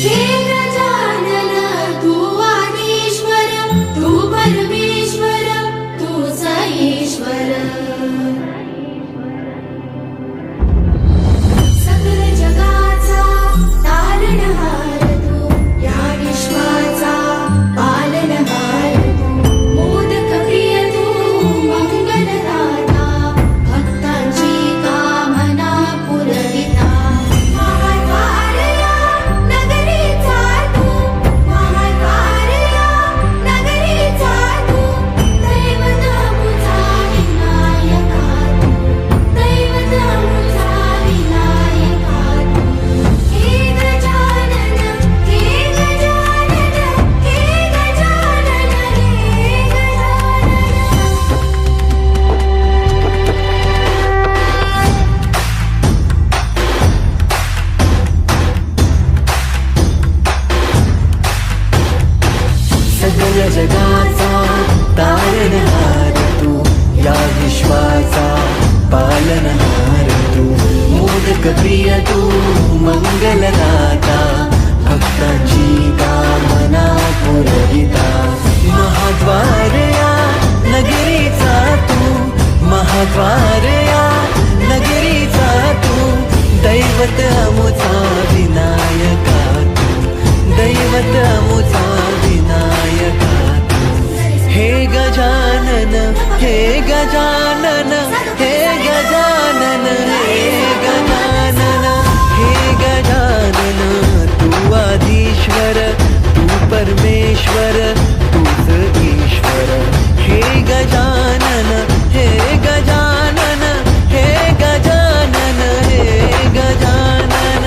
हे गजानन तू आदिश्वर, तू परमेश्वर, तूच ईश्वर. सकल जगाचा तारणहार तू, या विश्वाचा पालनहार तू. मोदक प्रिय तू मंगलदाता, भक्तांची कामना पुरविता. महाद्वार या नगरीचा तू, महाद्वार या नगरीचा तू. दैवत मुझा विनायका तू, दैवत मुझा विनायका तू. हे गजानन, हे गजानन, हे गजानन, हे सकल जगाचा तारणहार तू, या विश्वाचा पालनहार तू. मोदक प्रिय तू मंगलदाता, भक्तांची कामना पुरविता. महाद्वार या नगरीचा तू, महाद्वार या नगरीचा तू. दैवत अमुचा विनायका तू, दैवत अमुचा विनायका तू. हे गजानन, हे गजानन, हे गजानन, हे गजानन, हे गजानन. तू आदिश्वर, तू परमेश्वर, तूच ईश्वर. हे गजानन, हे गजानन, हे गजानन, हे गजानन.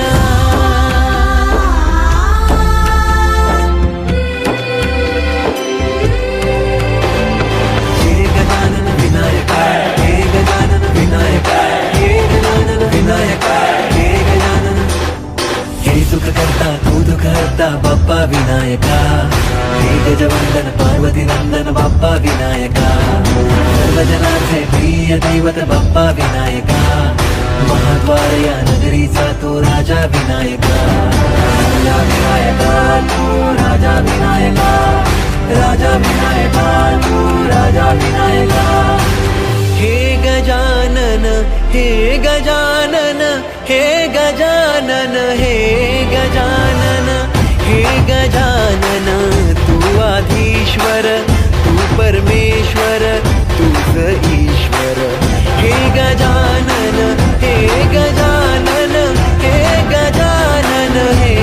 हे गजानन विनायका, हे गजानन विनायका, हे गजानन विनायका, हे गजानन. हे सुख करता तू दुःख हरता बाप्पा विनायका. हे गजवंदन पार्वती नंदन बाप्पा विनायका. सर्वजनांचे प्रिय दैवत बाप्पा विनायका. महाद्वार या नगरीचा तो राजा विनायका. राजा विनायका तू राजा विनायका, राजा विनायका तू राजा विनायका. हे गजानन, हे गजानन, हे गजानन, हे गजानन, हे गजानन. तू आदिश्वर, तू परमेश्वर, तूच ईश्वर. हे गजानन, हे गजानन, हे गजानन, हे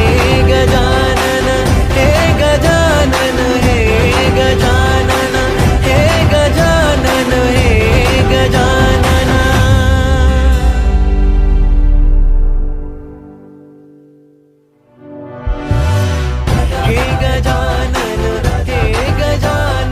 गजानन, हे गजानन, हे गजानन, हे गजानन, हे गजानन. हे गजानन, हे गजानन.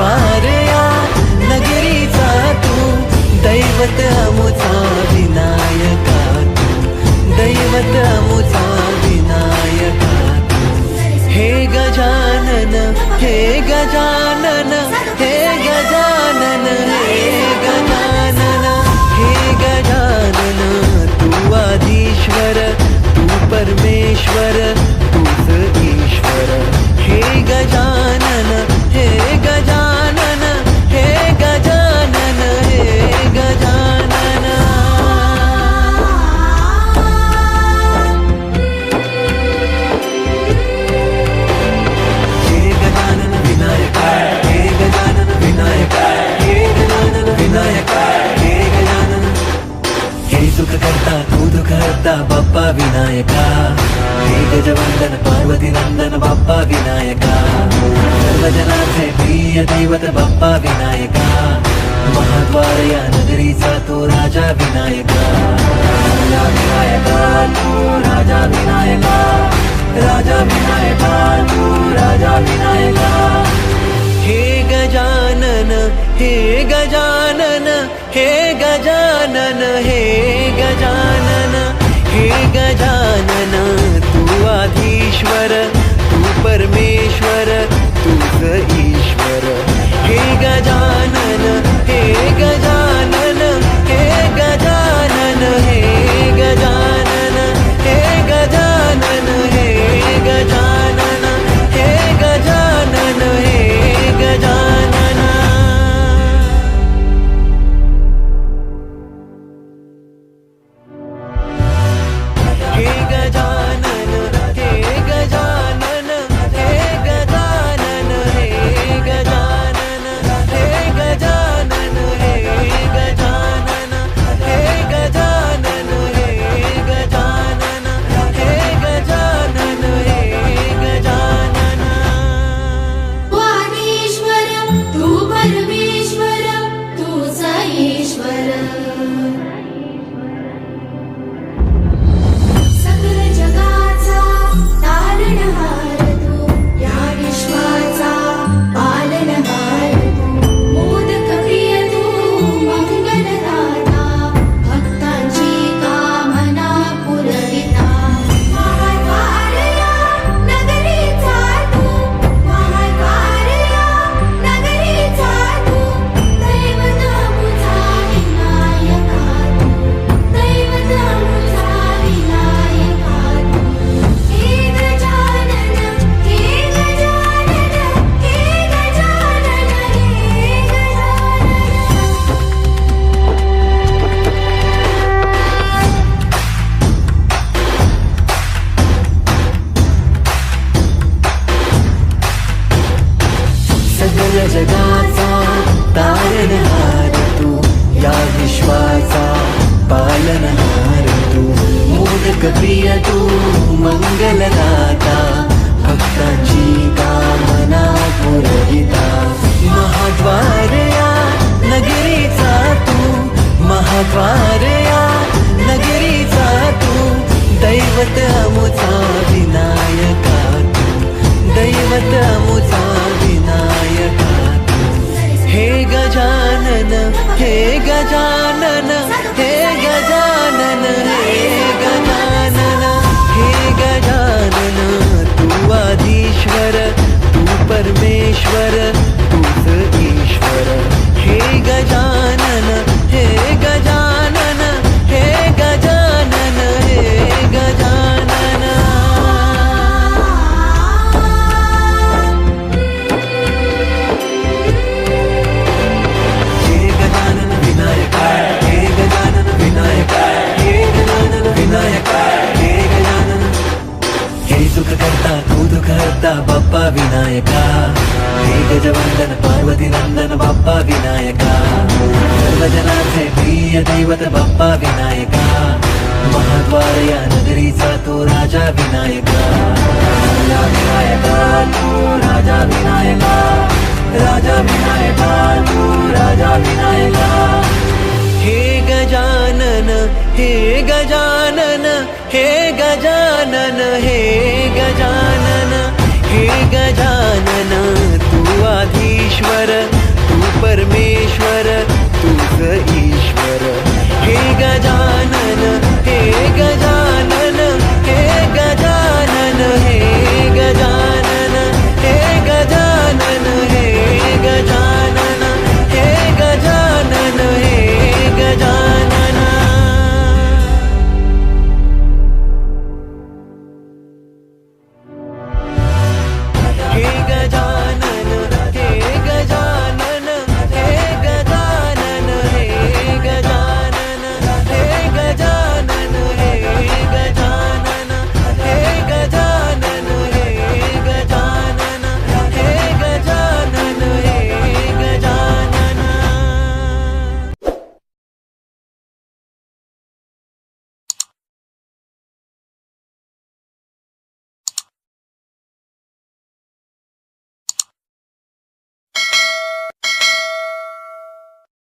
महाद्वारया नगरीचा तू दैवत अमुचा विनायका तू दैवत अमुचा विनायका हे गजानन हे गजानन हे गजानन हे गजानन हे गजानन तू आधीश्वर तू परमेश्वर तूच ईश्वर हे गजानन हे गजानन हे गजानन हे गजानन सुख करता तू दुख हरता बाप्पा विनायका हे गजवंदन पार्वती नंदन बाप्पा विनायका सर्वजनांचे प्रिय दैवत बाप्पा विनायका महाद्वार या नगरीचा तो राजा विनायका राजा विनायका तू राजा विनायका राजा विनायका तू राजा विनायका हे गजानन हे गजानन हे गजानन हे गजानन हे गजानन तू आधीश्वर तू परमेश्वर तूच ईश्वर हे गजानन हे गजानन हे गजानन हे गजानन हे गजानन हे गजानन हे गजानन हे गजानन हे गजानन हे गजानन हे गजानन हे गजानन हे गजानन हे गजानन हे गजानन हे गजानन हे गजानन हे गजानन तू आदिश्वर तू परमेश्वर तूच ईश्वर सकल जगाचा तारणहार तू या विश्वाचा पालनहार तू मोदक प्रिय तू मंगलदाता भक्तांची कामना पुरविता महाद्वारया नगरीचा तू महाद्वारया नगरीचा तू दैवत अमुचा विनायका तू दैवत अमुचा विनायका तू हे गजानन हे गजानन हे गजानन हे गजानन सगळ जगाचा तारणहार तू या विश्वाचा पालनहार तू मोदक प्रिय तू मंगलदाता भक्तांची कामना पुरविता महाद्वारया नगरीचा तू महाद्वारया नगरीचा तू दैवत अमुचा विनायका तू दैवत अमुचा विनायका हे गजानन हे गजानन हे गजानन हे गजानन हे गजानन तू आधीश्वर तू परमेश्वर तूच ईश्वर हे गजानन हे गजानन हे गजानन हे गजानन हे गजानन विनायका हे गजानन विनायका हे गजानन विनायका हे गजानन हे सुख करता तू दुख हरता बाप्पा विनायका हे गजवंदन पार्वती नंदन बाप्पा विनायका सर्वजनांचे प्रिय दैवत बाप्पा विनायका महाद्वार या नगरीचा तो राजा विनायका राजा विनायका तू राजा विनायका राजा विनायका तू राजा विनायका हे गजानन हे गजानन हे गजानन हे गजानन हे गजानन तू आधीश्वर घर में